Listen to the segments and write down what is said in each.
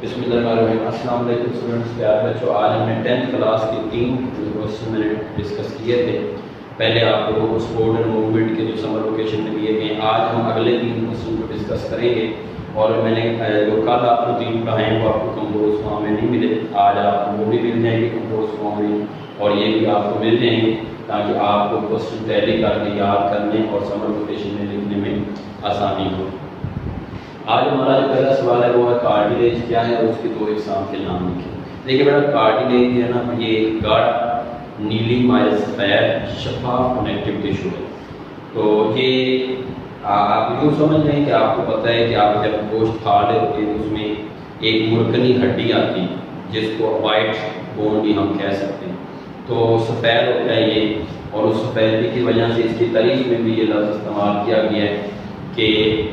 بسم اللہ الرحمن الرحیم۔ السلام علیکم اسٹوڈنٹس، پیارے بچوں، آج ہم نے 10th کلاس کے 3 کوشچن میں نے ڈسکس کیے تھے۔ پہلے آپ لوگوں کو اسپورٹ اینڈ موومنٹ کے جو سمر ویکیشن میں دیے گئے ہیں، آج ہم اگلے 3 کوشچن کو ڈسکس کریں گے۔ اور میں نے جو کل آپ کو 3 پڑھائے ہیں وہ آپ کو کمپوز فارم میں نہیں ملے، آج آپ کو وہ بھی مل جائیں گے کمپوز فارم میں، اور یہ بھی آپ کو مل جائیں گے تاکہ آپ کو کوشچن ٹیلی کر کے یاد کرنے اور سمر ویکیشن میں لکھنے میں آسانی ہو۔ آج ہمارا جو پہلا سوال ہے وہ ہے کارٹیلیج کیا ہے اور اس کے 2 اقسام کے نام لکھیں۔ دیکھیے بیٹا، کارٹیلیج جو ہے نا یہ گاڑھا نیلی مائل سفید شفاف کنیکٹیو ٹیشو ہے۔ تو یہ آپ یوں سمجھ لیں کہ آپ کو پتہ ہے کہ آپ جب گوشت کھا لیتے ہیں تو اس میں ایک مرکنی ہڈی آتی ہے جس کو وائٹ بون بھی ہم کہہ سکتے ہیں، تو سفید ہوتا ہے یہ، اور اس سفیدی کی وجہ سے اس کی تعریف میں بھی یہ لفظ استعمال کیا گیا ہے کہ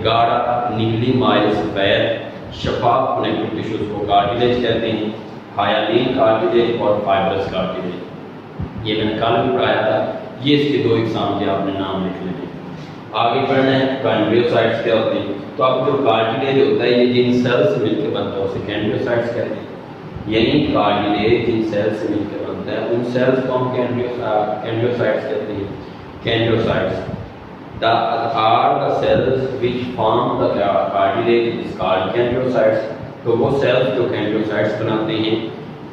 گاڑھا نیلی مائل سفید شفاف کنیکٹیو ٹیشوز کو کارٹیلیج کہتے ہیں، ہائیالین کارٹیلیج اور فائبرس کارٹیلیج۔ یہ میں نے کل بھی پڑھایا تھا۔ یہ اس کے 2 اقسام کے آپ نے نام لکھ لینے۔ آگے پڑھنا ہے کینڈریوسائٹس کیا ہوتے ہیں۔ تو اب جو کارٹیلیج ہوتا ہے یہ جن سیل سے مل کے بنتا ہے اسے کینڈریوسائٹس کہتے ہیں، یعنی کارٹیلیج جن سیل سے مل کے بنتا ہے ان سیلز کو ہم کینڈریوسائٹس کہتے ہیں۔ کینڈریوسائٹس are the cells which form the cartilage is called chondrocytes۔ تو وہ سیلز جو کینڈروسائٹس بناتے ہیں،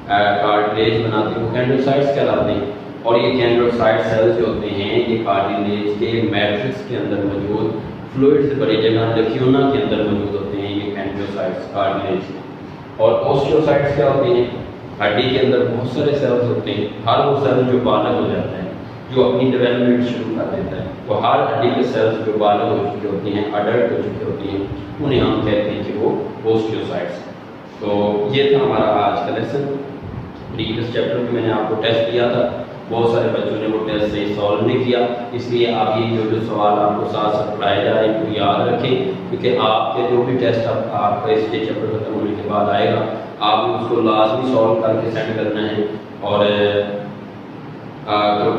کارٹیلیج بناتے ہیں، وہ کینڈروسائٹس کہلاتے ہیں۔ اور یہ کینڈروسائٹ سیلز جو ہوتے ہیں یہ کارٹیلیج کے میٹرکس کے اندر موجود فلوئڈ سے بڑی جگہ لیکیونا کے اندر موجود ہوتے ہیں یہ کینڈروسائٹس کارٹیلیج۔ اور اوسٹیوسائٹس کیا ہوتے ہیں؟ ہڈی کے اندر بہت سارے سیلز ہوتے ہیں، ہر وہ سیل جو بالغ ہو جاتا ہے، جو اپنی ڈیولپمنٹ شروع کر دیتا ہے، تو ہر ہڈی کے سیلز جو بالغ ہو چکے ہوتی ہیں، اڈلٹ ہو چکے ہوتی ہیں، انہیں ہم کہتے ہیں کہ وہ اوسٹیوسائٹس۔ تو یہ تھا ہمارا آج کا لیسن۔ پریویس چیپٹر میں نے آپ کو ٹیسٹ دیا تھا، بہت سارے بچوں نے وہ ٹیسٹ صحیح سالو نہیں کیا، اس لیے آپ یہ جو سوال آپ کو ساتھ ساتھ پڑھائے جا رہے ہیں ان کو یاد رکھیں، کیونکہ آپ کے جو بھی ٹیسٹ آپ کا اس چیپٹر ختم ہونے کے بعد آئے گا، آپ اس کو لازمی سالو کر کے سینڈ کرنا ہے۔ اور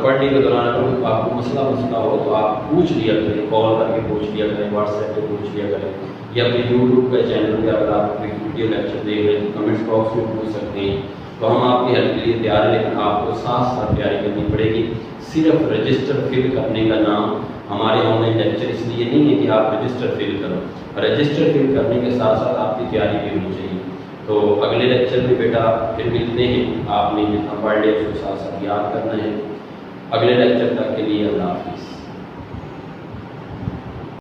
پڑھنے کے دوران اگر آپ کو مسئلہ ہو تو آپ پوچھ لیا کریں، کال کر کے پوچھ لیا کریں، واٹس ایپ پہ پوچھ لیا کریں، یا اپنے یوٹیوب کے چینل پہ اگر آپ ویڈیو لیکچر دیکھ رہے ہیں تو کمنٹس باکس میں پوچھ سکتے ہیں۔ تو ہم آپ کی ہیلپ کے لیے تیار ہیں، لیکن آپ کو ساتھ ساتھ تیاری کرنی پڑے گی۔ صرف رجسٹر فل کرنے کا نام ہمارے آن لائن لیکچر اس لیے نہیں ہے کہ آپ رجسٹر فل کرو، رجسٹر فل کرنے کے ساتھ ساتھ آپ کی تیاری بھی ہونی چاہیے۔ تو اگلے لیکچر میں بیٹا پھر ملتے ہیں، آپ نے جتنا پڑھ لیا اس کو ساتھ ساتھ یاد کرنا ہے۔ اگلے لیکچر تک کے لیے اللہ حافظ۔